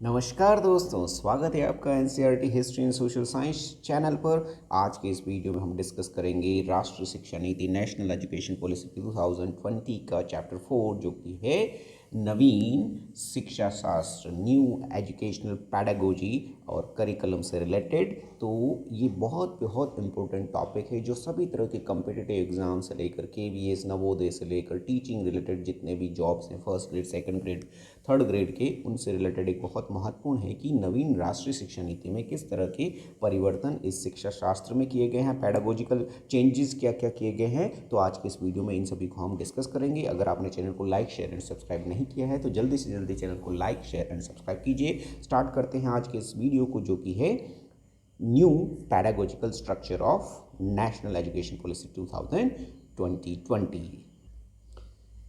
नमस्कार दोस्तों, स्वागत है आपका NCERT history and social science channel पर। आज के इस वीडियो में हम डिस्कस करेंगे राष्ट्रीय शिक्षा नीति नेशनल एजुकेशन पॉलिसी 2020 का चैप्टर 4 जो कि है नवीन शिक्षा शास्त्र, न्यू एजुकेशनल पैडागोजी और करिकुलम से रिलेटेड। तो ये बहुत बहुत इम्पोर्टेंट टॉपिक है जो सभी तरह के कम्पिटिटिव एग्जाम से लेकर केवीएस, नवोदय से लेकर टीचिंग रिलेटेड जितने भी जॉब्स हैं first grade, second grade, third grade के, उनसे रिलेटेड एक बहुत महत्वपूर्ण है कि नवीन राष्ट्रीय शिक्षा नीति में किस तरह के परिवर्तन इस शिक्षा शास्त्र में किए गए हैं, पैडागोजिकल चेंजेस क्या क्या किए गए हैं। तो आज के इस वीडियो में इन सभी को हम डिस्कस करेंगे। अगर आपने चैनल को लाइक, शेयर एंड सब्सक्राइब नहीं किया है तो जल्दी से जल्दी चैनल को लाइक, शेयर एंड सब्सक्राइब कीजिए। स्टार्ट करते हैं आज के इस वीडियो को जो कि है new pedagogical structure of national education policy 2020।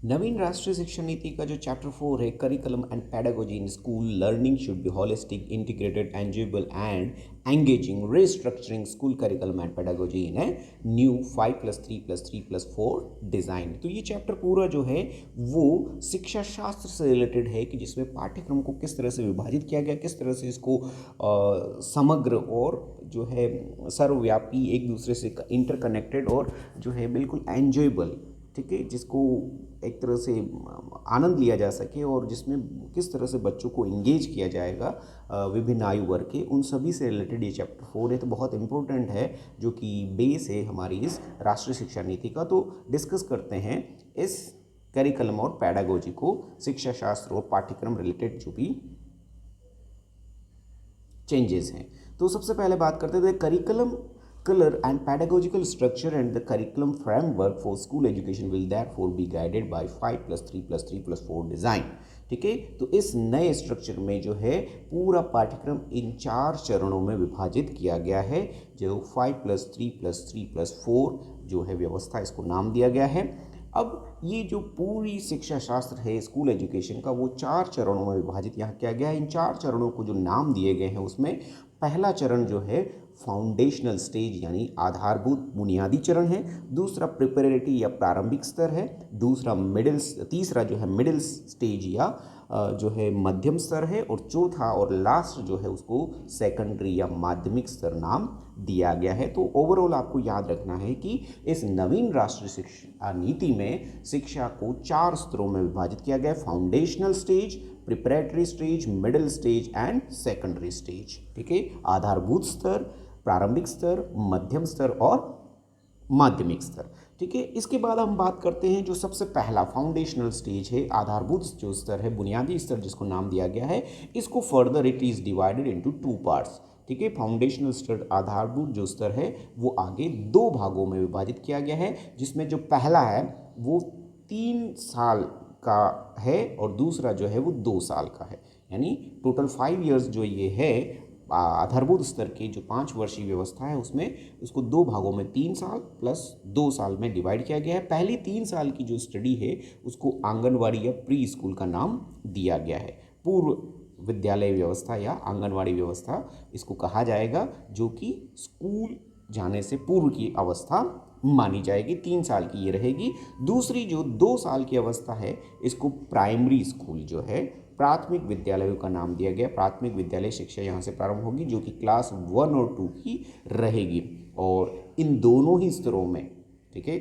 नवीन राष्ट्रीय शिक्षा नीति का जो चैप्टर 4 है, curriculum and pedagogy in school learning should be holistic, integrated, enjoyable and engaging, restructuring school curriculum and pedagogy in है न्यू 5+3+3+4 डिज़ाइन। तो ये चैप्टर पूरा जो है वो शिक्षा शास्त्र से रिलेटेड है कि जिसमें पाठ्यक्रम को किस तरह से विभाजित किया गया, किस तरह से इसको समग्र और जो है सर्वव्यापी, एक दूसरे से इंटरकनेक्टेड और जो है बिल्कुल एंजॉयबल, ठीक है, जिसको एक तरह से आनंद लिया जा सके और जिसमें किस तरह से बच्चों को इंगेज किया जाएगा विभिन्न आयु वर्ग के, उन सभी से रिलेटेड ये चैप्टर 4 है। तो बहुत इंपॉर्टेंट है, जो कि बेस है हमारी इस राष्ट्रीय शिक्षा नीति का। तो डिस्कस करते हैं इस करिकुलम और पैडागोजी को, शिक्षा शास्त्र और पाठ्यक्रम रिलेटेड जो भी चेंजेस हैं। तो सबसे पहले बात करते थे curriculum color and pedagogical structure and the curriculum framework for school education will therefore be guided by 5+3+3+4 design। ठीक है, तो इस नए स्ट्रक्चर में जो है पूरा पाठ्यक्रम इन 4 चरणों में विभाजित किया गया है, जो 5+3+3+4 जो है व्यवस्था, इसको नाम दिया गया है। अब ये जो पूरी शिक्षा शास्त्र है स्कूल एजुकेशन का, वो 4 चरणों में विभाजित यहाँ किया गया है। इन 4 चरणों को जो नाम दिए गए हैं उसमें पहला चरण जो है फाउंडेशनल स्टेज यानी आधारभूत बुनियादी चरण है, दूसरा प्रिपरेटरी या प्रारंभिक स्तर है, तीसरा जो है मिडिल स्टेज या जो है मध्यम स्तर है, और चौथा और लास्ट जो है उसको सेकेंडरी या माध्यमिक स्तर नाम दिया गया है। तो ओवरऑल आपको याद रखना है कि इस नवीन राष्ट्रीय शिक्षा नीति में शिक्षा को 4 स्तरों में विभाजित किया गया है, foundational stage, preparatory stage, middle stage and secondary stage. ठीक है, आधारभूत स्तर, प्रारंभिक स्तर, मध्यम स्तर और माध्यमिक स्तर। ठीक है, इसके बाद हम बात करते हैं जो सबसे पहला फाउंडेशनल स्टेज है, आधारभूत जो स्तर है, बुनियादी स्तर जिसको नाम दिया गया है। इसको further it is divided into 2 parts. ठीक है, फाउंडेशनल स्तर, आधारभूत जो स्तर है वो आगे 2 भागों में विभाजित किया गया है, जिसमें जो पहला है वो 3 साल का है और दूसरा जो है वो 2 साल का है, यानी टोटल 5 इयर्स जो ये है आधारभूत स्तर की जो 5 वर्षीय व्यवस्था है उसमें उसको 2 भागों में 3 साल प्लस 2 साल में डिवाइड किया गया है। पहली 3 साल की जो स्टडी है उसको आंगनवाड़ी या प्री स्कूल का नाम दिया गया है। पूर्व विद्यालय व्यवस्था या आंगनवाड़ी व्यवस्था इसको कहा जाएगा, जो कि स्कूल जाने से पूर्व की अवस्था मानी जाएगी। 3 साल की ये रहेगी। दूसरी जो 2 साल की अवस्था है इसको प्राइमरी स्कूल जो है, प्राथमिक विद्यालयों का नाम दिया गया। प्राथमिक विद्यालय शिक्षा यहाँ से प्रारंभ होगी जो कि क्लास 1 और 2 की रहेगी। और इन दोनों ही स्तरों में, ठीक है,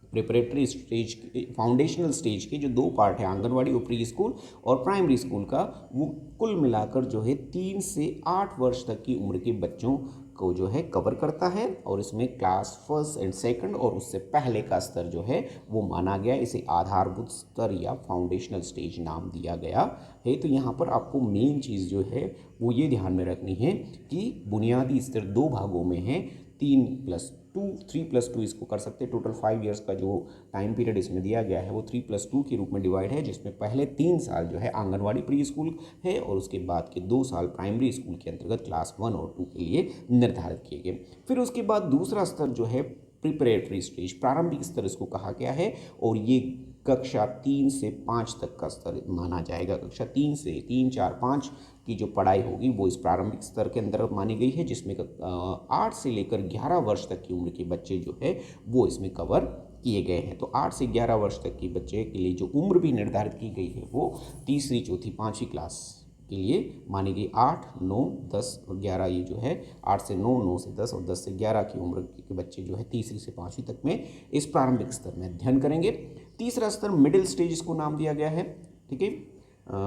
प्रिपरेटरी स्टेज, फाउंडेशनल स्टेज के जो 2 पार्ट है, आंगनवाड़ी और प्री स्कूल और प्राइमरी स्कूल का, वो कुल मिलाकर जो है 3 से 8 वर्ष तक की उम्र के बच्चों को जो है कवर करता है। और इसमें क्लास 1 एंड 2 और उससे पहले का स्तर जो है वो माना गया, इसे आधारभूत स्तर या फाउंडेशनल स्टेज नाम दिया गया है। तो यहाँ पर आपको मेन चीज़ जो है वो ये ध्यान में रखनी है कि बुनियादी स्तर 2 भागों में है, 3+2 इसको कर सकते हैं। टोटल 5 इयर्स का जो टाइम पीरियड इसमें दिया गया है वो 3+2 के रूप में डिवाइड है, जिसमें पहले 3 साल जो है आंगनवाड़ी प्री स्कूल है और उसके बाद के 2 साल प्राइमरी स्कूल के अंतर्गत क्लास 1 और 2 के लिए निर्धारित किए गए। फिर उसके बाद दूसरा स्तर जो है प्रिपरेटरी स्टेज, प्रारंभिक स्तर इसको कहा गया है, और ये कक्षा 3 से 5 तक का स्तर माना जाएगा। कक्षा 3 से 3, 4, 5 की जो पढ़ाई होगी वो इस प्रारंभिक स्तर के अंदर मानी गई है, जिसमें 8 से लेकर 11 वर्ष तक की उम्र के बच्चे जो है वो इसमें कवर किए गए हैं। तो 8 से 11 वर्ष तक के बच्चे के लिए जो उम्र भी निर्धारित की गई है वो तीसरी, चौथी, 5वीं क्लास के लिए मानी गई। 8, 9, 10 और 11 ये जो है 8 से 9, 9 से 10 और 10 से 11 की उम्र के बच्चे जो है तीसरी से 5वीं तक में इस प्रारंभिक स्तर में अध्ययन करेंगे। तीसरा स्तर मिडिल स्टेज इसको नाम दिया गया है, ठीक है,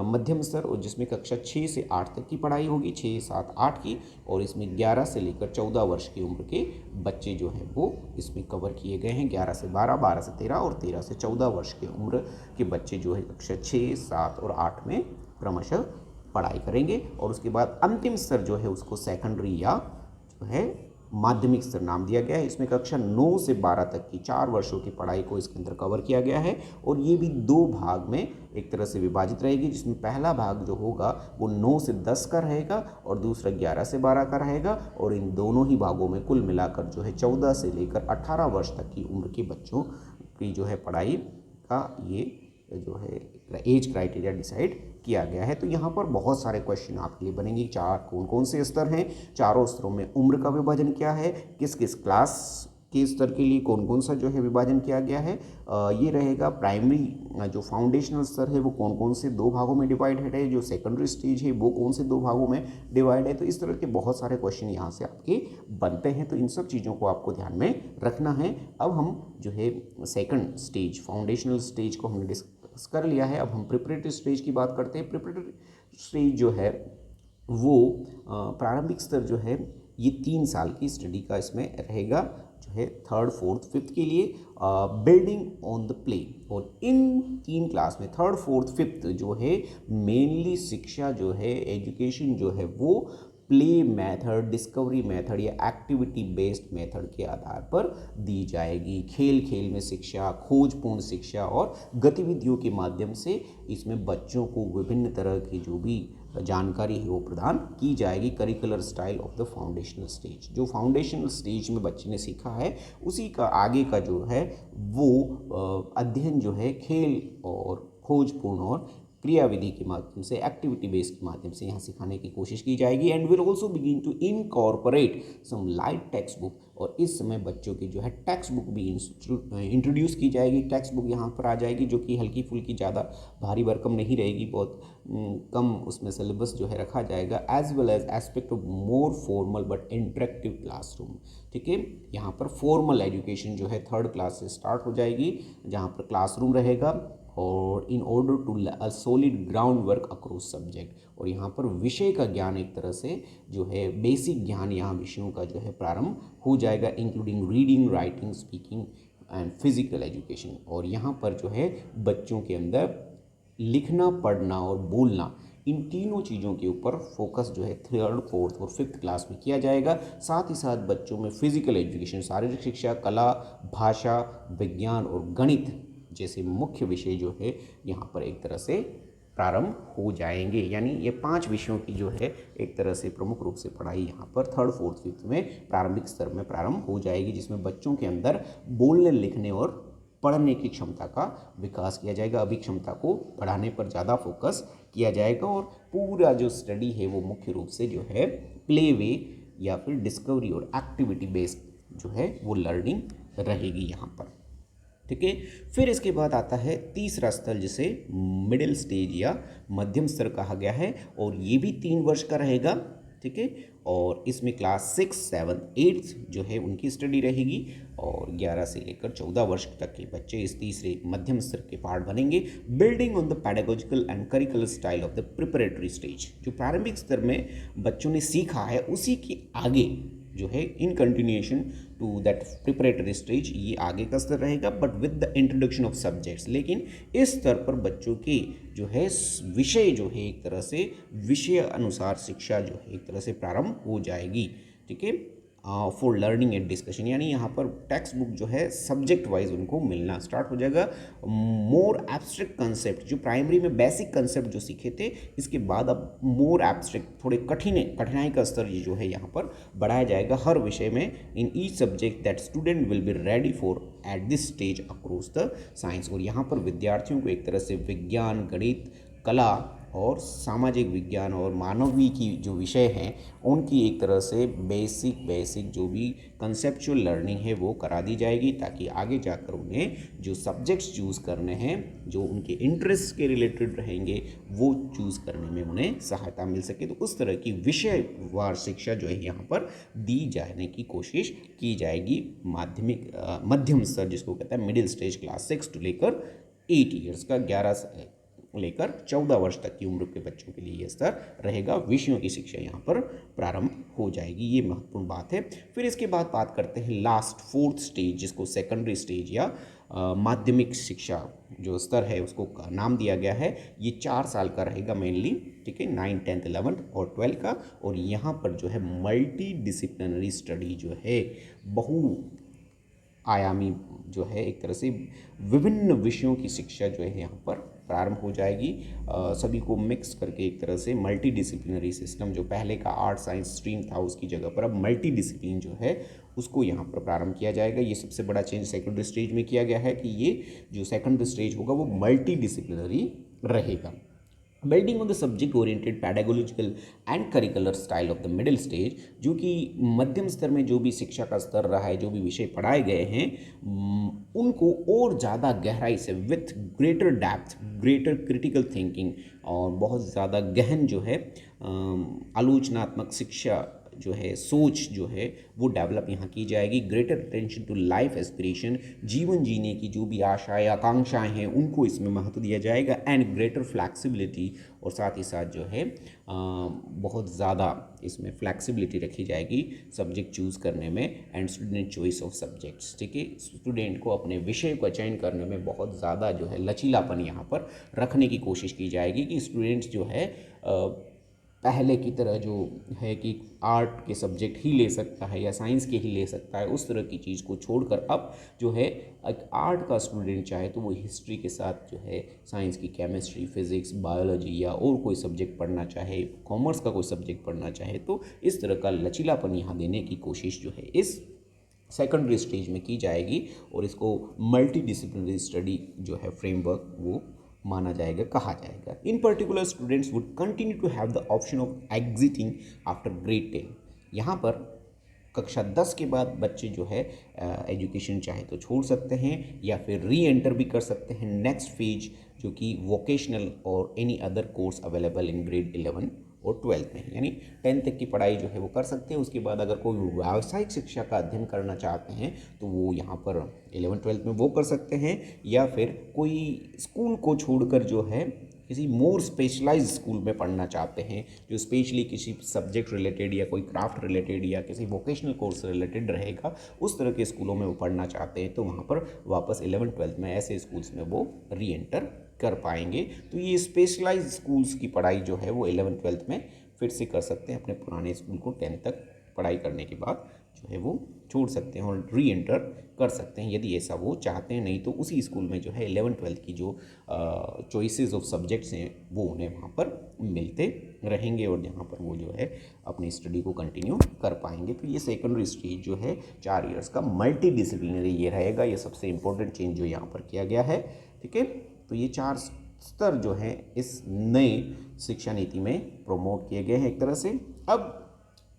मध्यम स्तर, और जिसमें कक्षा 6 से 8 तक की पढ़ाई होगी, 6, 7, 8 की, और इसमें 11 से लेकर 14 वर्ष की उम्र के बच्चे जो हैं वो इसमें कवर किए गए हैं। 11 से 12, 12 से 13 और 13 से 14 वर्ष की उम्र के बच्चे जो है कक्षा 6, 7 और 8 में क्रमशः पढ़ाई करेंगे। और उसके बाद अंतिम स्तर जो है उसको सेकेंडरी या जो है माध्यमिक स्तर नाम दिया गया है। इसमें कक्षा 9 से 12 तक की 4 वर्षों की पढ़ाई को इसके अंदर कवर किया गया है, और ये भी 2 भाग में एक तरह से विभाजित रहेगी, जिसमें पहला भाग जो होगा वो 9 से 10 का रहेगा और दूसरा 11 से 12 का रहेगा, और इन दोनों ही भागों में कुल मिलाकर जो है 14 से लेकर 18 वर्ष तक की उम्र के बच्चों की जो है पढ़ाई का ये जो है एज क्राइटेरिया डिसाइड किया गया है। तो यहाँ पर बहुत सारे क्वेश्चन आपके लिए बनेंगे। कौन कौन से स्तर हैं, चारों स्तरों में उम्र का विभाजन क्या है, किस किस क्लास के स्तर के लिए कौन कौन सा जो है विभाजन किया गया है, ये रहेगा। प्राइमरी जो फाउंडेशनल स्तर है वो कौन कौन से 2 भागों में डिवाइडेड है, जो सेकेंडरी स्टेज है वो कौन से 2 भागों में डिवाइड है। तो इस तरह के बहुत सारे क्वेश्चन यहाँ से आपके बनते हैं, तो इन सब चीज़ों को आपको ध्यान में रखना है। अब हम जो है सेकंड स्टेज फाउंडेशनल स्टेज को हमने डिस्कस कर लिया है। अब हम प्रिपरेटरी स्टेज की बात करते हैं। प्रिपरेटरी स्टेज जो है वो प्रारंभिक स्तर जो है ये 3 साल की स्टडी का इसमें रहेगा, जो है 3rd, 4th, 5th के लिए बिल्डिंग ऑन द प्ले। और इन 3 क्लास में 3rd, 4th, 5th जो है मेनली शिक्षा जो है एजुकेशन जो है वो प्ले मेथड, डिस्कवरी मेथड या एक्टिविटी बेस्ड मेथड के आधार पर दी जाएगी। खेल खेल में शिक्षा, खोजपूर्ण शिक्षा और गतिविधियों के माध्यम से इसमें बच्चों को विभिन्न तरह की जो भी जानकारी है वो प्रदान की जाएगी। Curricular style of the foundational stage, जो फाउंडेशनल स्टेज में बच्चे ने सीखा है उसी का आगे का जो है वो अध्ययन जो है खेल और खोजपूर्ण और क्रियाविधि के माध्यम से, एक्टिविटी बेस के माध्यम से यहाँ सिखाने की कोशिश की जाएगी। And will also begin to incorporate some light text book, और इस समय बच्चों की जो है टेक्स्ट बुक भी इंट्रोड्यूस की जाएगी। टेक्स्ट बुक यहाँ पर आ जाएगी जो कि हल्की फुल्की, ज़्यादा भारी भरकम नहीं रहेगी, बहुत कम उसमें सिलेबस जो है रखा जाएगा। As well as aspect of more formal but interactive classroom, ठीक है। यहाँ पर फॉर्मल एजुकेशन जो है 3rd क्लास से स्टार्ट हो जाएगी, जहाँ पर क्लासरूम रहेगा, और in order to a solid ground work across subject, और यहाँ पर विषय का ज्ञान एक तरह से जो है बेसिक ज्ञान यहाँ विषयों का जो है प्रारंभ हो जाएगा, including reading, writing, speaking and physical education. और यहाँ पर जो है बच्चों के अंदर लिखना, पढ़ना और बोलना, इन तीनों चीज़ों के ऊपर फोकस जो है 3rd, 4th और 5th क्लास में किया जाएगा। साथ ही साथ बच्चों में फिजिकल एजुकेशन, शारीरिक शिक्षा, कला, भाषा, विज्ञान और गणित जैसे मुख्य विषय जो है यहाँ पर एक तरह से प्रारंभ हो जाएंगे। यानी ये 5 विषयों की जो है एक तरह से प्रमुख रूप से पढ़ाई यहाँ पर 3rd, 4th, 5th में प्रारंभिक स्तर में प्रारंभ हो जाएगी, जिसमें बच्चों के अंदर बोलने, लिखने और पढ़ने की क्षमता का विकास किया जाएगा। अभी क्षमता को बढ़ाने पर ज़्यादा फोकस किया जाएगा, और पूरा जो स्टडी है वो मुख्य रूप से जो है प्ले वे या फिर डिस्कवरी और एक्टिविटी बेस्ड जो है वो लर्निंग रहेगी यहाँ पर, ठीक है। फिर इसके बाद आता है तीसरा स्तर, जिसे मिडिल स्टेज या मध्यम स्तर कहा गया है, और ये भी 3 वर्ष का रहेगा, ठीक है। और इसमें क्लास 6, 7, 8 जो है उनकी स्टडी रहेगी, और 11 से लेकर 14 वर्ष तक के बच्चे इस तीसरे मध्यम स्तर के पार्ट बनेंगे। Building on the pedagogical and curricular style of the preparatory stage, जो प्रारंभिक स्तर में बच्चों ने सीखा है उसी के आगे जो है in continuation to that preparatory stage, ये आगे का स्तर रहेगा, but with the introduction of subjects. लेकिन इस स्तर पर बच्चों के जो है विषय जो है एक तरह से विषय अनुसार शिक्षा जो है एक तरह से प्रारंभ हो जाएगी, ठीक है। फॉर लर्निंग एंड डिस्कशन, यानी यहाँ पर टेक्स्ट बुक जो है सब्जेक्ट वाइज उनको मिलना स्टार्ट हो जाएगा। मोर एब्स्ट्रैक्ट कंसेप्ट, जो प्राइमरी में बेसिक कंसेप्ट जो सीखे थे, इसके बाद अब मोर एब्स्ट्रैक्ट, थोड़े कठिनाई का स्तर ये जो है यहाँ पर बढ़ाया जाएगा हर विषय में। In each subject that student will be ready for at this stage across the science, और यहाँ पर विद्यार्थियों को एक तरह से विज्ञान, गणित, कला और सामाजिक विज्ञान और मानवीय की जो विषय हैं उनकी एक तरह से बेसिक जो भी कंसेप्चुअल लर्निंग है वो करा दी जाएगी, ताकि आगे जाकर उन्हें जो सब्जेक्ट्स चूज़ करने हैं जो उनके इंटरेस्ट के रिलेटेड रहेंगे वो चूज़ करने में उन्हें सहायता मिल सके। तो उस तरह की विषयवार शिक्षा जो है यहाँ पर दी जाने की कोशिश की जाएगी। मध्यम स्तर जिसको कहता है मिडिल स्टेज, क्लास 6 टू लेकर 8 ईयर्स का, 11 से लेकर 14 वर्ष तक की उम्र के बच्चों के लिए ये स्तर रहेगा। विषयों की शिक्षा यहाँ पर प्रारंभ हो जाएगी, ये महत्वपूर्ण बात है। फिर इसके बाद बात करते हैं लास्ट 4th स्टेज, जिसको सेकेंडरी स्टेज या माध्यमिक शिक्षा जो स्तर है उसको नाम दिया गया है। ये 4 साल का रहेगा मेनली, ठीक है, 9, 10, 11 और 12 का। और यहाँ पर जो है मल्टी डिसिप्लिनरी स्टडी जो है, बहु आयामी जो है, एक तरह से विभिन्न विषयों की शिक्षा जो है यहाँ पर प्रारंभ हो जाएगी। सभी को मिक्स करके एक तरह से मल्टी डिसिप्लिनरी सिस्टम, जो पहले का आर्ट साइंस स्ट्रीम था उसकी जगह पर अब मल्टी डिसिप्लिन जो है उसको यहाँ पर प्रारंभ किया जाएगा। ये सबसे बड़ा चेंज सेकेंडरी स्टेज में किया गया है कि ये जो सेकेंडरी स्टेज होगा वो मल्टी डिसिप्लिनरी रहेगा। Building on the subject oriented pedagogical and curricular style of the middle stage, जो कि मध्यम स्तर में जो भी शिक्षा का स्तर रहा है, जो भी विषय पढ़ाए गए हैं उनको और ज़्यादा गहराई से with greater depth, greater critical thinking और बहुत ज़्यादा गहन जो है आलोचनात्मक शिक्षा जो है, सोच जो है वो डेवलप यहाँ की जाएगी। Greater attention to life aspiration, जीवन जीने की जो भी आशाएं आकांक्षाएं हैं उनको इसमें महत्व दिया जाएगा। एंड ग्रेटर फ्लैक्सिबिलिटी, और साथ ही साथ जो है बहुत ज़्यादा इसमें फ्लैक्सिबिलिटी रखी जाएगी सब्जेक्ट चूज़ करने में। And student choice of subjects, ठीक है, स्टूडेंट को अपने विषय का चयन करने में बहुत ज़्यादा जो है लचीलापन यहाँ पर रखने की कोशिश की जाएगी कि स्टूडेंट्स जो है पहले की तरह जो है कि आर्ट के सब्जेक्ट ही ले सकता है या साइंस के ही ले सकता है, उस तरह की चीज़ को छोड़कर अब जो है एक आर्ट का स्टूडेंट चाहे तो वो हिस्ट्री के साथ जो है साइंस की केमिस्ट्री, फिज़िक्स, बायोलॉजी या और कोई सब्जेक्ट पढ़ना चाहे, कॉमर्स का कोई सब्जेक्ट पढ़ना चाहे, तो इस तरह का लचीलापन यहाँ देने की कोशिश जो है इस सेकेंडरी स्टेज में की जाएगी। और इसको मल्टी डिसिप्लिनरी स्टडी जो है फ्रेमवर्क वो माना जाएगा, कहा जाएगा। In particular students would continue to have the option of exiting after grade 10। यहाँ पर कक्षा 10 के बाद बच्चे जो है एजुकेशन चाहे तो छोड़ सकते हैं या फिर री एंटर भी कर सकते हैं नेक्स्ट फेज, जो कि वोकेशनल और any other course available in grade 11 और 12 में, यानी 10 तक की पढ़ाई जो है वो कर सकते हैं। उसके बाद अगर कोई व्यावसायिक शिक्षा का अध्ययन करना चाहते हैं तो वो यहाँ पर 11-12 में वो कर सकते हैं, या फिर कोई स्कूल को छोड़कर जो है किसी मोर स्पेशलाइज्ड स्कूल में पढ़ना चाहते हैं जो स्पेशली किसी सब्जेक्ट रिलेटेड या कोई क्राफ्ट रिलेटेड या किसी वोकेशनल कोर्स रिलेटेड रहेगा, उस तरह के स्कूलों में वो पढ़ना चाहते हैं तो वहाँ पर वापस 11-12 में ऐसे स्कूल्स में वो री एंटर कर पाएंगे। तो ये स्पेशलाइज्ड स्कूल्स की पढ़ाई जो है वो 11-12 में फिर से कर सकते हैं, अपने पुराने स्कूल को 10 तक पढ़ाई करने के बाद जो है वो छोड़ सकते हैं और री एंटर कर सकते हैं यदि ऐसा वो चाहते हैं। नहीं तो उसी स्कूल में जो है 11-12 की जो चॉइसेस ऑफ सब्जेक्ट्स हैं वो उन्हें वहाँ पर मिलते रहेंगे और यहाँ पर वो जो है अपनी स्टडी को कंटिन्यू कर पाएंगे। तो ये सेकेंडरी स्टेज जो है 4 इयर्स का मल्टी डिसिप्लिनरी ये रहेगा। ये सबसे इम्पोर्टेंट चेंज जो यहाँ पर किया गया है, ठीक है। तो ये 4 स्तर जो हैं इस नए शिक्षा नीति में प्रोमोट किए गए हैं एक तरह से। अब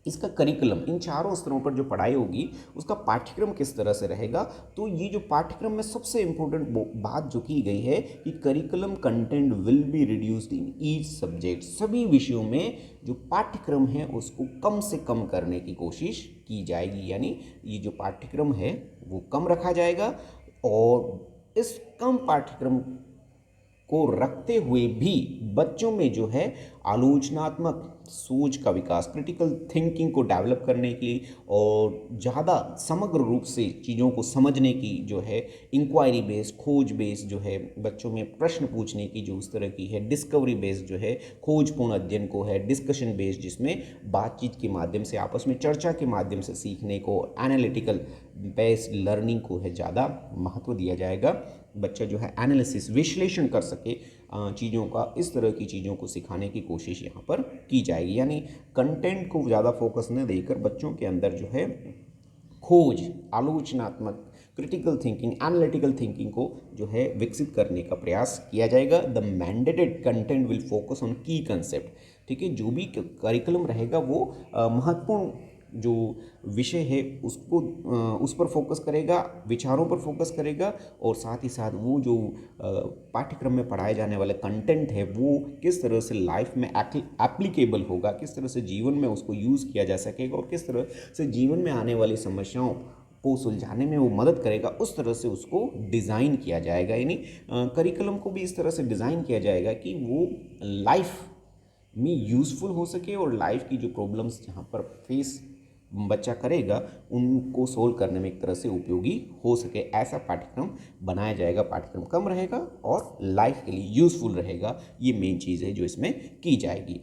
इसका करिकुलम, इन चारों स्तरों पर जो पढ़ाई होगी उसका पाठ्यक्रम किस तरह से रहेगा, तो ये जो पाठ्यक्रम में सबसे इम्पोर्टेंट बात जो की गई है कि curriculum content will be reduced in each subject. सभी विषयों में जो पाठ्यक्रम है उसको कम से कम करने की कोशिश की जाएगी, यानी ये जो पाठ्यक्रम है वो कम रखा जाएगा। और इस कम पाठ्यक्रम को रखते हुए भी बच्चों में जो है आलोचनात्मक सोच का विकास, क्रिटिकल थिंकिंग को डेवलप करने की और ज़्यादा समग्र रूप से चीज़ों को समझने की जो है इंक्वायरी बेस्ड, खोज बेस्ड जो है बच्चों में प्रश्न पूछने की जो उस तरह की है, डिस्कवरी बेस्ड जो है खोजपूर्ण अध्ययन को है, डिस्कशन बेस्ड जिसमें बातचीत के माध्यम से आपस में चर्चा के माध्यम से सीखने को, एनालिटिकल बेस्ड लर्निंग को है ज़्यादा महत्व दिया जाएगा। बच्चा जो है एनालिसिस, विश्लेषण कर सके चीज़ों का, इस तरह की चीज़ों को सिखाने की कोशिश यहाँ पर की जाएगी। यानी कंटेंट को ज़्यादा फोकस न देकर बच्चों के अंदर जो है खोज, आलोचनात्मक क्रिटिकल थिंकिंग, एनालिटिकल थिंकिंग को जो है विकसित करने का प्रयास किया जाएगा। The mandated content will focus on की कंसेप्ट, ठीक है, जो भी करिकुलम रहेगा वो महत्वपूर्ण जो विषय है उसको उस पर फोकस करेगा, विचारों पर फोकस करेगा, और साथ ही साथ वो जो पाठ्यक्रम में पढ़ाए जाने वाले कंटेंट है वो किस तरह से लाइफ में एप्लीकेबल होगा, किस तरह से जीवन में उसको यूज़ किया जा सकेगा, और किस तरह से जीवन में आने वाली समस्याओं को सुलझाने में वो मदद करेगा, उस तरह से उसको डिज़ाइन किया जाएगा। यानी करिकुलम को भी इस तरह से डिज़ाइन किया जाएगा कि वो लाइफ में यूज़फुल हो सके, और लाइफ की जो प्रॉब्लम्स जहाँ पर फेस बच्चा करेगा उनको सोल्व करने में एक तरह से उपयोगी हो सके, ऐसा पाठ्यक्रम बनाया जाएगा। पाठ्यक्रम कम रहेगा और लाइफ के लिए यूज़फुल रहेगा, ये मेन चीज़ है जो इसमें की जाएगी।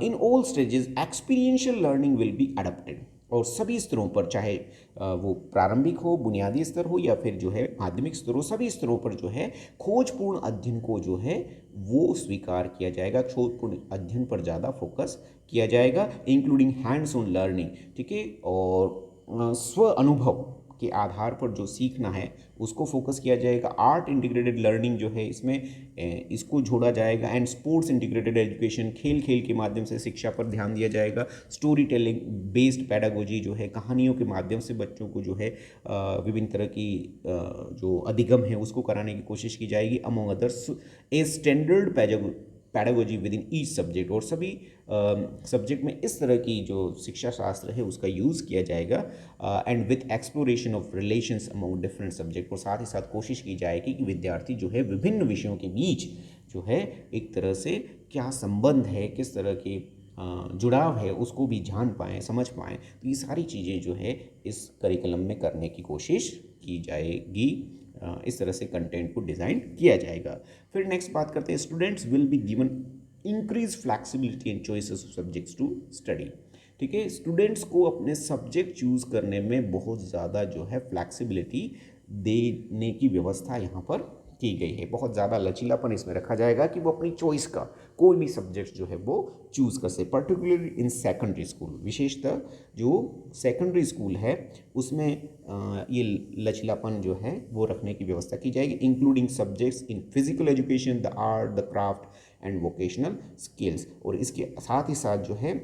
In all stages experiential learning will be adopted, और सभी स्तरों पर, चाहे वो प्रारंभिक हो, बुनियादी स्तर हो, या फिर जो है माध्यमिक स्तर हो, सभी स्तरों पर जो है खोजपूर्ण अध्ययन को जो है वो स्वीकार किया जाएगा। खोजपूर्ण अध्ययन पर ज़्यादा फोकस किया जाएगा, इंक्लूडिंग हैंड्स ऑन लर्निंग, ठीक है, और स्व अनुभव के आधार पर जो सीखना है उसको फोकस किया जाएगा। आर्ट इंटीग्रेटेड लर्निंग जो है इसमें इसको जोड़ा जाएगा, एंड स्पोर्ट्स इंटीग्रेटेड एजुकेशन, खेल खेल के माध्यम से शिक्षा पर ध्यान दिया जाएगा। स्टोरी टेलिंग बेस्ड पैडागोजी जो है, कहानियों के माध्यम से बच्चों को जो है विभिन्न तरह की जो अधिगम है उसको कराने की कोशिश की जाएगी। Among others a standard pedagogy with in each subject, और सभी सब्जेक्ट में इस तरह की जो शिक्षा शास्त्र है उसका यूज़ किया जाएगा, and with exploration of relations among different subject, और साथ ही साथ कोशिश की जाएगी कि विद्यार्थी जो है विभिन्न विषयों के बीच जो है एक तरह से क्या संबंध है, किस तरह के जुड़ाव है उसको भी जान पाएँ, समझ पाएँ। तो ये सारी चीज़ें जो है इस करिकुलम में करने की कोशिश की जाएगी। इस तरह से कंटेंट को डिज़ाइन किया जाएगा। फिर नेक्स्ट बात करते हैं, students will be given increase flexibility and choices of subjects to study, ठीक है। स्टूडेंट्स को अपने सब्जेक्ट चूज़ करने में बहुत ज़्यादा जो है फ्लैक्सिबिलिटी देने की व्यवस्था यहाँ पर की गई है। बहुत ज़्यादा लचीलापन इसमें रखा जाएगा कि वो अपनी चॉइस का कोई भी सब्जेक्ट जो है वो चूज़ कर सके, पर्टिकुलरली इन सेकेंडरी स्कूल। विशेषतः जो सेकेंडरी स्कूल है उसमें ये लचीलापन जो है वो रखने की व्यवस्था की जाएगी, including subjects in physical education, the art, the craft and vocational skills. और इसके साथ ही साथ जो है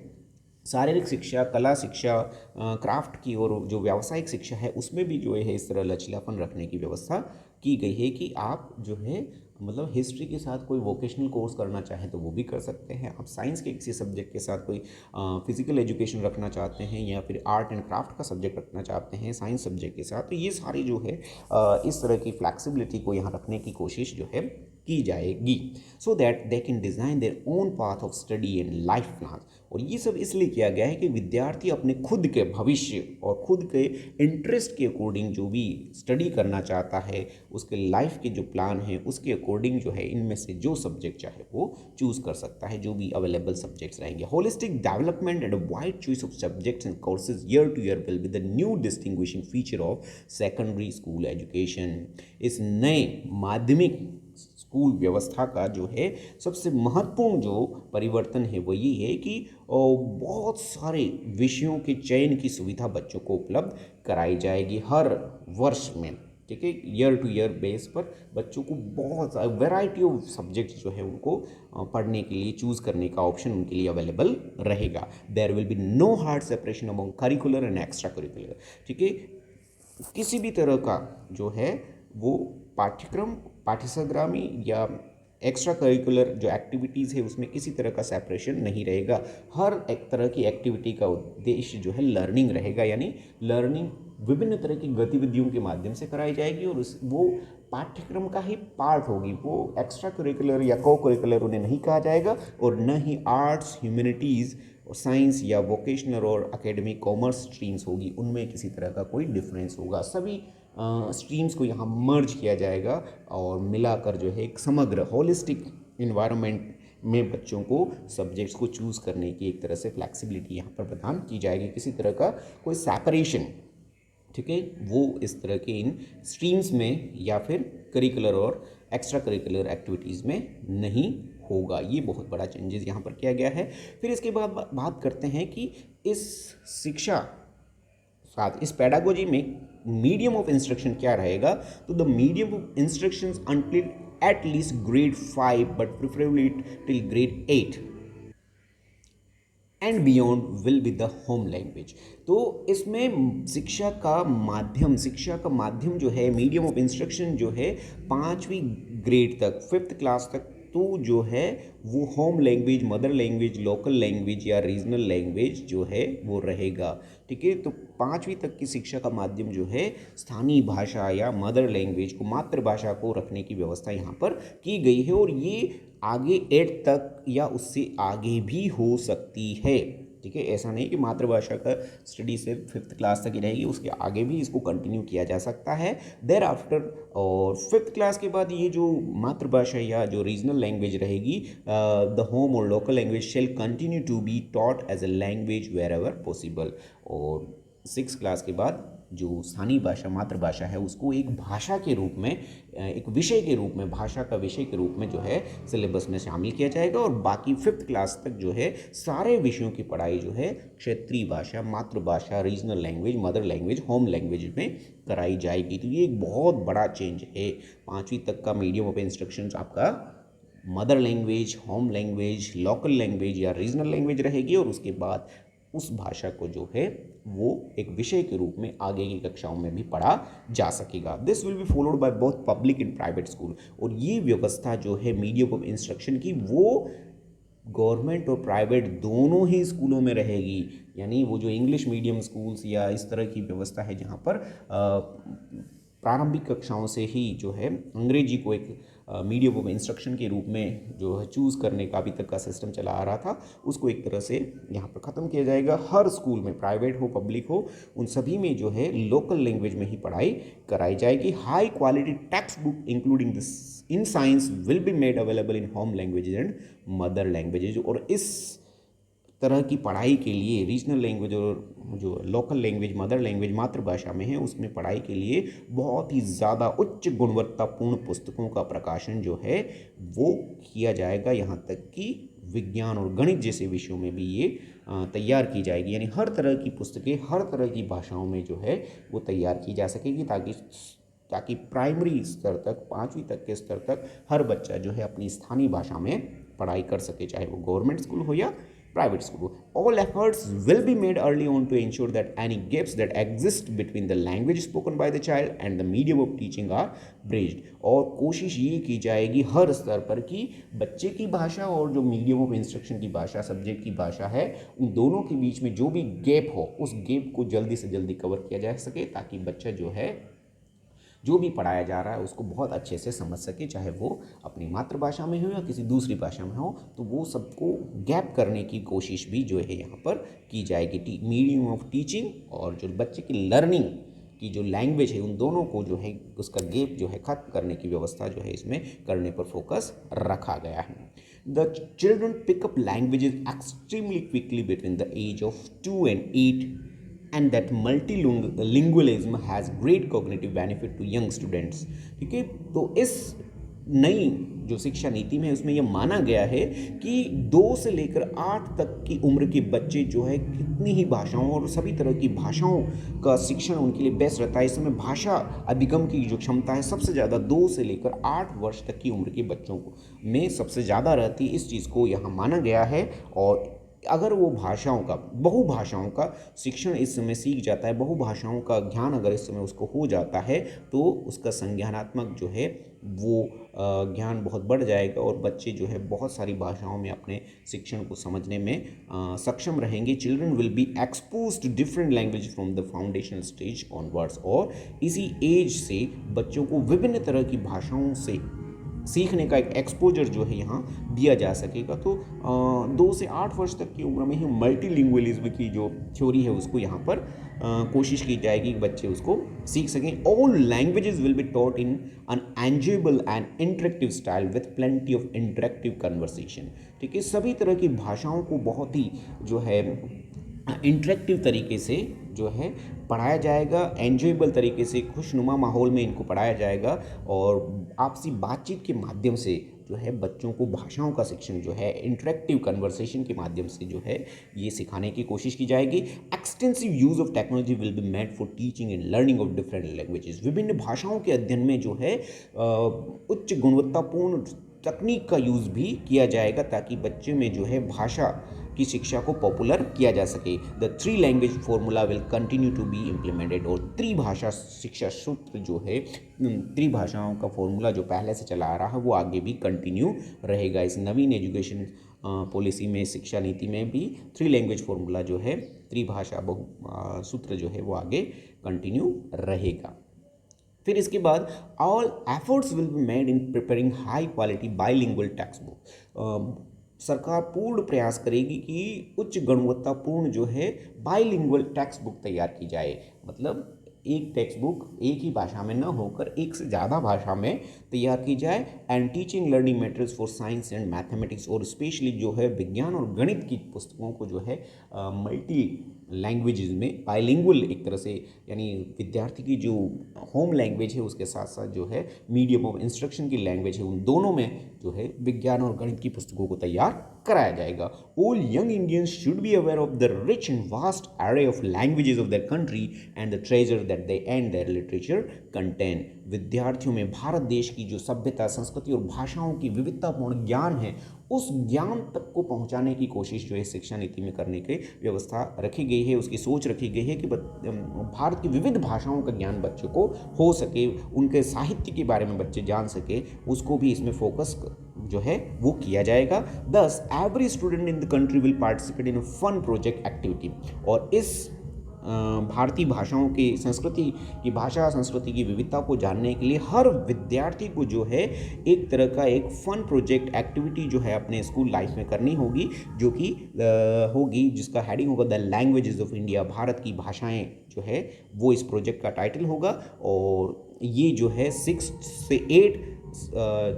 शारीरिक शिक्षा, कला शिक्षा, क्राफ्ट की और जो व्यावसायिक शिक्षा है उसमें भी जो है इस तरह लचीलापन रखने की व्यवस्था की गई है कि आप जो है मतलब हिस्ट्री के साथ कोई वोकेशनल कोर्स करना चाहें तो वो भी कर सकते हैं। आप साइंस के किसी सब्जेक्ट के साथ कोई फिजिकल एजुकेशन रखना चाहते हैं, या फिर आर्ट एंड क्राफ्ट का सब्जेक्ट रखना चाहते हैं साइंस सब्जेक्ट के साथ, तो ये सारी जो है इस तरह की फ्लैक्सिबिलिटी को यहाँ रखने की कोशिश जो है की जाएगी, so that they can design their own path of study and life plan. और ये सब इसलिए किया गया है कि विद्यार्थी अपने खुद के भविष्य और खुद के इंटरेस्ट के अकॉर्डिंग जो भी स्टडी करना चाहता है, उसके लाइफ के जो प्लान है उसके अकॉर्डिंग जो है इनमें से जो सब्जेक्ट चाहे वो चूज़ कर सकता है, जो भी अवेलेबल सब्जेक्ट्स रहेंगे। Holistic development and a wide choice of subjects and courses year two year will be the new distinguishing feature of secondary school education. इस नए माध्यमिक स्कूल व्यवस्था का जो है सबसे महत्वपूर्ण जो परिवर्तन है वो ये है कि बहुत सारे विषयों के चयन की सुविधा बच्चों को उपलब्ध कराई जाएगी हर वर्ष में, ठीक है। ईयर टू ईयर बेस पर बच्चों को बहुत वैरायटी ऑफ सब्जेक्ट्स जो है उनको पढ़ने के लिए चूज़ करने का ऑप्शन उनके लिए अवेलेबल रहेगा। There will be no hard separation among curricular and extra curricular, ठीक है। किसी भी तरह का जो है वो पाठ्यक्रम, पाठ्यक्रमी या एक्स्ट्रा करिकुलर जो एक्टिविटीज़ है उसमें किसी तरह का सेपरेशन नहीं रहेगा। हर एक तरह की एक्टिविटी का उद्देश्य जो है लर्निंग रहेगा, यानी लर्निंग विभिन्न तरह की गतिविधियों के माध्यम से कराई जाएगी और वो पाठ्यक्रम का ही पार्ट होगी। वो एक्स्ट्रा करिकुलर या को करिकुलर उन्हें नहीं कहा जाएगा, और न ही आर्ट्स, ह्यूमैनिटीज़ और साइंस या वोकेशनल और एकेडमिक कॉमर्स स्ट्रीम्स होगी, उनमें किसी तरह का कोई डिफरेंस होगा। सभी स्ट्रीम्स को यहाँ मर्ज किया जाएगा और मिलाकर जो है एक समग्र होलिस्टिक इन्वायरमेंट में बच्चों को सब्जेक्ट्स को चूज़ करने की एक तरह से फ्लैक्सिबिलिटी यहाँ पर प्रदान की जाएगी। किसी तरह का कोई सेपरेशन, ठीक है, वो इस तरह के इन स्ट्रीम्स में या फिर करिकुलर और एक्स्ट्रा करिकुलर एक्टिविटीज़ में नहीं होगा। ये बहुत बड़ा चेंजेस यहाँ पर किया गया है। फिर इसके बाद बात करते हैं कि इस शिक्षा साथ इस पेडागोजी में मीडियम ऑफ इंस्ट्रक्शन क्या रहेगा, तो the medium of instructions until at least grade 5 but preferably till grade 8 and beyond will be the home language. तो इसमें शिक्षा का माध्यम जो है, मीडियम ऑफ इंस्ट्रक्शन जो है 5वीं ग्रेड तक, 5th क्लास तक तो जो है वो home language, mother language, local language या रीजनल लैंग्वेज जो है वो रहेगा। ठीक है, तो 5वीं तक की शिक्षा का माध्यम जो है स्थानीय भाषा या मदर लैंग्वेज को, मातृभाषा को रखने की व्यवस्था यहाँ पर की गई है और ये आगे 8 तक या उससे आगे भी हो सकती है। ठीक है, ऐसा नहीं कि मातृभाषा का स्टडी सिर्फ 5th क्लास तक ही रहेगी, उसके आगे भी इसको कंटिन्यू किया जा सकता है। देयर आफ्टर और 5th क्लास के बाद ये जो मातृभाषा या जो रीजनल लैंग्वेज रहेगी, द होम और local language shall continue to be taught as a language wherever possible. और 6th क्लास के बाद जो स्थानीय भाषा, मातृभाषा है, उसको एक भाषा के रूप में, एक विषय के रूप में, भाषा का विषय के रूप में जो है सिलेबस में शामिल किया जाएगा और बाकी 5th क्लास तक जो है सारे विषयों की पढ़ाई जो है क्षेत्रीय भाषा, मातृभाषा, regional language, mother language, home language में कराई जाएगी। तो ये एक बहुत बड़ा चेंज है। 5वीं तक का मीडियम ऑफ इंस्ट्रक्शन आपका mother language, home language, local language या रीजनल लैंग्वेज रहेगी और उसके बाद उस भाषा को जो है वो एक विषय के रूप में आगे की कक्षाओं में भी पढ़ा जा सकेगा। This will be followed by both public and private school. और ये व्यवस्था जो है मीडियम ऑफ इंस्ट्रक्शन की, वो गवर्नमेंट और प्राइवेट दोनों ही स्कूलों में रहेगी। यानी वो जो इंग्लिश मीडियम स्कूल्स या इस तरह की व्यवस्था है जहाँ पर प्रारंभिक कक्षाओं से ही जो है अंग्रेजी को एक मीडियम ऑफ इंस्ट्रक्शन के रूप में जो है चूज़ करने का अभी तक का सिस्टम चला आ रहा था, उसको एक तरह से यहाँ पर ख़त्म किया जाएगा। हर स्कूल में, प्राइवेट हो, पब्लिक हो, उन सभी में जो है लोकल लैंग्वेज में ही पढ़ाई कराई जाएगी। High quality text book including this in science will be made available in home languages and mother languages. और इस तरह की पढ़ाई के लिए रीजनल लैंग्वेज और जो लोकल लैंग्वेज, मदर लैंग्वेज, मातृभाषा में है, उसमें पढ़ाई के लिए बहुत ही ज़्यादा उच्च गुणवत्तापूर्ण पुस्तकों का प्रकाशन जो है वो किया जाएगा। यहाँ तक कि विज्ञान और गणित जैसे विषयों में भी ये तैयार की जाएगी। यानी हर तरह की पुस्तकें हर तरह की भाषाओं में जो है वो तैयार की जा सकेगी, ताकि प्राइमरी स्तर तक, 5वीं तक के स्तर तक हर बच्चा जो है अपनी स्थानीय भाषा में पढ़ाई कर सके, चाहे वो गवर्नमेंट स्कूल हो या private school. All efforts will be made early on to ensure that any gaps that exist between the language spoken by the child and the medium of teaching are bridged. और कोशिश ये की जाएगी हर स्तर पर कि बच्चे की भाषा और जो मीडियम ऑफ इंस्ट्रक्शन की भाषा, सब्जेक्ट की भाषा है, उन दोनों के बीच में जो भी गैप हो, उस गैप को जल्दी से जल्दी कवर किया जा सके, ताकि बच्चा जो है जो भी पढ़ाया जा रहा है उसको बहुत अच्छे से समझ सके, चाहे वो अपनी मातृभाषा में हो या किसी दूसरी भाषा में हो। तो वो सबको गैप करने की कोशिश भी जो है यहाँ पर की जाएगी। मीडियम ऑफ टीचिंग और जो बच्चे की लर्निंग की जो लैंग्वेज है, उन दोनों को जो है उसका गैप जो है खत्म करने की व्यवस्था जो है इसमें करने पर फोकस रखा गया है। The children pick up languages extremely quickly between the age of 2 and 8 and that multilingualism has great cognitive benefit to young students। ठीक है, तो इस नई जो शिक्षा नीति में उसमें यह माना गया है कि 2 से लेकर 8 तक की उम्र के बच्चे जो है कितनी ही भाषाओं और सभी तरह की भाषाओं का शिक्षण उनके लिए बेस्ट रहता है। इसमें भाषा अधिगम की जो क्षमता है सबसे ज़्यादा 2 से लेकर 8 वर्ष तक की उम्र के बच्चों को में सबसे ज़्यादा रहती है। इस चीज़ को यहाँ माना गया है। और अगर वो भाषाओं का, बहुभाषाओं का शिक्षण इस समय सीख जाता है, बहुभाषाओं का ज्ञान अगर इस समय उसको हो जाता है, तो उसका संज्ञानात्मक जो है वो ज्ञान बहुत बढ़ जाएगा और बच्चे जो है बहुत सारी भाषाओं में अपने शिक्षण को समझने में सक्षम रहेंगे। Children will be expose to different language from the foundational stage onwards. और इसी एज से बच्चों को विभिन्न तरह की भाषाओं से सीखने का एक एक्सपोजर जो है यहाँ दिया जा सकेगा। तो 2 से 8 वर्ष तक की उम्र में ही मल्टीलिंगुअलिज्म की जो थ्योरी है उसको यहाँ पर कोशिश की जाएगी कि बच्चे उसको सीख सकें। All languages will be taught in an enjoyable and interactive style with plenty of interactive conversation. ठीक है, सभी तरह की भाषाओं को बहुत ही जो है इंटरेक्टिव तरीके से जो है पढ़ाया जाएगा, एन्जॉयबल तरीके से, खुशनुमा माहौल में इनको पढ़ाया जाएगा और आपसी बातचीत के माध्यम से जो है बच्चों को भाषाओं का शिक्षण जो है इंटरेक्टिव कन्वर्सेशन के माध्यम से जो है ये सिखाने की कोशिश की जाएगी। Extensive use of technology will be made for teaching and learning of different languages. विभिन्न भाषाओं के अध्ययन में जो है उच्च गुणवत्तापूर्ण तकनीक का यूज़ भी किया जाएगा ताकि बच्चे में जो है भाषा की शिक्षा को पॉपुलर किया जा सके। The 3 language formula will continue to be implemented. और त्रिभाषा शिक्षा सूत्र जो है, त्रिभाषाओं का फॉर्मूला जो पहले से चला आ रहा है वो आगे भी कंटिन्यू रहेगा। इस नवीन एजुकेशन पॉलिसी में, शिक्षा नीति में भी 3 लैंग्वेज फॉर्मूला जो है, त्रिभाषा सूत्र जो है वो आगे कंटिन्यू रहेगा। फिर इसके बाद all efforts will be made in preparing high quality bilingual text book. सरकार पूर्ण प्रयास करेगी कि उच्च गुणवत्तापूर्ण जो है बाइलिंगुअल टेक्स्ट बुक तैयार की जाए। मतलब एक टेक्स्ट बुक एक ही भाषा में न होकर एक से ज़्यादा भाषा में तैयार की जाए। And teaching learning materials for science and mathematics, और स्पेशली जो है विज्ञान और गणित की पुस्तकों को जो है मल्टी लैंग्वेजेस में बाइलिंगुअल एक तरह से, यानी विद्यार्थी की जो होम लैंग्वेज है उसके साथ साथ जो है मीडियम ऑफ इंस्ट्रक्शन की लैंग्वेज है, उन दोनों में जो है विज्ञान और गणित की पुस्तकों को तैयार कराया जाएगा। All young Indians should be aware of the rich and vast array of languages of their country and the treasure that they and their literature contain. विद्यार्थियों में भारत देश की जो सभ्यता, संस्कृति और भाषाओं की विविधतापूर्ण ज्ञान है, उस ज्ञान तक को पहुंचाने की कोशिश जो है शिक्षा नीति में करने की व्यवस्था रखी गई है। उसकी सोच रखी गई है कि भारत की विविध भाषाओं का ज्ञान बच्चों को हो सके, उनके साहित्य के बारे में बच्चे जान सके, उसको भी इसमें फोकस जो है वो किया जाएगा। Thus every student in the country will participate in a fun project activity. और इस भारतीय भाषाओं की संस्कृति की, भाषा संस्कृति की विविधता को जानने के लिए हर विद्यार्थी को जो है एक तरह का एक फन प्रोजेक्ट एक्टिविटी जो है अपने स्कूल लाइफ में करनी होगी, जो कि होगी, जिसका हेडिंग होगा the languages of India. Bharat की भाषाएं जो है वो इस प्रोजेक्ट का टाइटल होगा। और ये जो है 6 से 8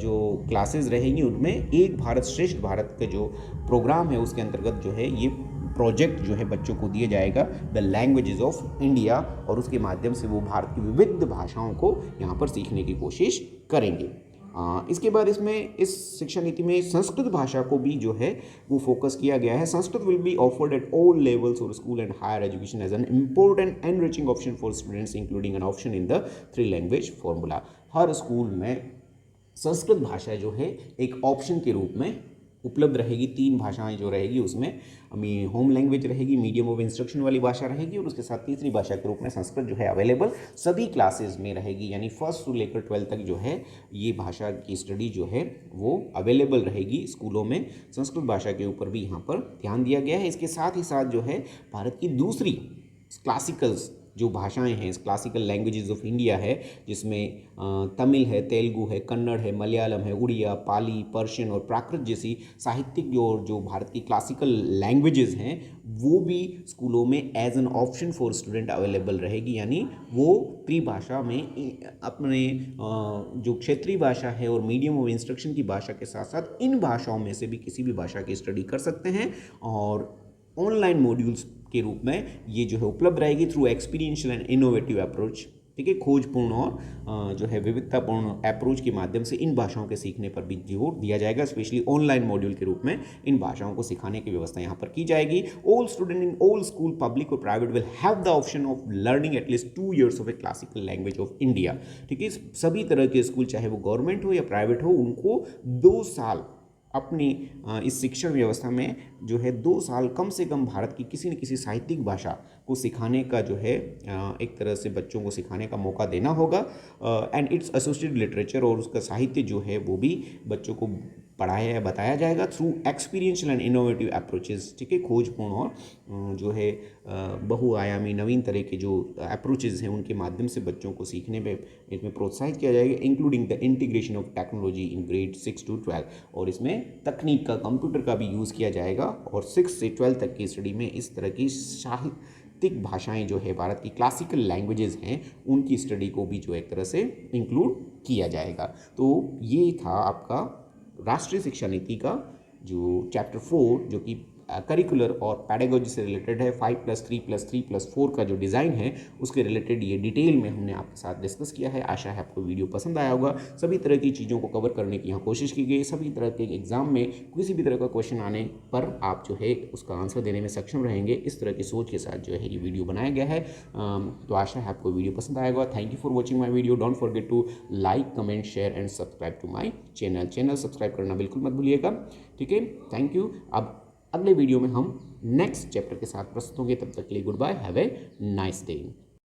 जो क्लासेस रहेंगी उनमें एक भारत श्रेष्ठ भारत का जो प्रोग्राम है उसके अंतर्गत जो है ये प्रोजेक्ट जो है बच्चों को दिया जाएगा, द लैंग्वेजेस ऑफ इंडिया, और उसके माध्यम से वो भारत की विविध भाषाओं को यहाँ पर सीखने की कोशिश करेंगे। इसके बाद इसमें इस शिक्षा नीति में संस्कृत भाषा को भी जो है वो फोकस किया गया है। Sanskrit will be offered at all levels of school and higher education as an important enriching option for students including an option in the 3 language formula. हर स्कूल में संस्कृत भाषा जो है एक ऑप्शन के रूप में उपलब्ध रहेगी। 3 भाषाएं जो रहेगी उसमें होम लैंग्वेज रहेगी, मीडियम ऑफ इंस्ट्रक्शन वाली भाषा रहेगी, और उसके साथ तीसरी भाषा के रूप में संस्कृत जो है अवेलेबल सभी क्लासेस में रहेगी। यानी 1st से लेकर 12th तक जो है ये भाषा की स्टडी जो है वो अवेलेबल रहेगी स्कूलों में। संस्कृत भाषा के ऊपर भी यहाँ पर ध्यान दिया गया है। इसके साथ ही साथ जो है भारत की दूसरी क्लासिकल्स जो भाषाएं हैं, क्लासिकल लैंग्वेजेस ऑफ इंडिया है, जिसमें तमिल है, तेलुगु है, कन्नड़ है, मलयालम है, उड़िया, पाली, पर्शियन और प्राकृत जैसी साहित्यिक जो भारत की क्लासिकल लैंग्वेजेस हैं वो भी स्कूलों में as an option for student available रहेगी। यानी वो त्रिभाषा में अपने जो क्षेत्रीय भाषा है और मीडियम ऑफ इंस्ट्रक्शन की भाषा के साथ साथ इन भाषाओं में से भी किसी भी भाषा की स्टडी कर सकते हैं। और ऑनलाइन मॉड्यूल्स के रूप में ये जो है उपलब्ध रहेगी through experiential and innovative approach. ठीक है, खोजपूर्ण और जो है विविधतापूर्ण अप्रोच के माध्यम से इन भाषाओं के सीखने पर भी जोर दिया जाएगा। स्पेशली ऑनलाइन मॉड्यूल के रूप में इन भाषाओं को सिखाने की व्यवस्था यहाँ पर की जाएगी। All student in all school public और private will have the option of learning at least 2 years of a classical language of India. ठीक है, सभी तरह के स्कूल चाहे वो गवर्नमेंट हो या प्राइवेट हो, उनको 2 साल अपनी इस शिक्षण व्यवस्था में जो है 2 साल कम से कम भारत की किसी न किसी साहित्यिक भाषा को सिखाने का जो है एक तरह से बच्चों को सिखाने का मौका देना होगा। एंड इट्स एसोसिएटेड लिटरेचर, और उसका साहित्य जो है वो भी बच्चों को पढ़ाया या बताया जाएगा through experiential and innovative approaches. ठीक है, खोजपूर्ण और जो है बहुआयामी नवीन तरह के जो अप्रोचेस हैं उनके माध्यम से बच्चों को सीखने में इसमें प्रोत्साहित किया जाएगा, including the integration of technology in grade 6 to 12। और इसमें तकनीक का, कंप्यूटर का भी यूज़ किया जाएगा। और 6 से 12 तक की स्टडी में इस तरह की साहित्यिक भाषाएं जो है भारत की क्लासिकल लैंग्वेजेस हैं उनकी स्टडी को भी जो एक तरह से इंक्लूड किया जाएगा। तो ये था आपका राष्ट्रीय शिक्षा नीति का जो चैप्टर 4 जो कि करिकुलर और पैडागोजी से रिलेटेड है। 5+3+3+4 का जो डिज़ाइन है उसके रिलेटेड ये डिटेल में हमने आपके साथ डिस्कस किया है। आशा है आपको वीडियो पसंद आया होगा। सभी तरह की चीज़ों को कवर करने की यहाँ कोशिश की गई। सभी तरह के एग्जाम में किसी भी तरह का क्वेश्चन आने पर आप जो है उसका आंसर देने में सक्षम रहेंगे, इस तरह की सोच के साथ जो है ये वीडियो बनाया गया है। तो आशा है आपको वीडियो पसंद आएगा। Thank you for watching my video. Don't forget to like, comment, share and subscribe to my channel subscribe करना बिल्कुल मत भूलिएगा। ठीक है, थैंक यू। अब अगले वीडियो में हम नेक्स्ट चैप्टर के साथ प्रस्तुत होंगे। तब तक के लिए goodbye, have a nice day.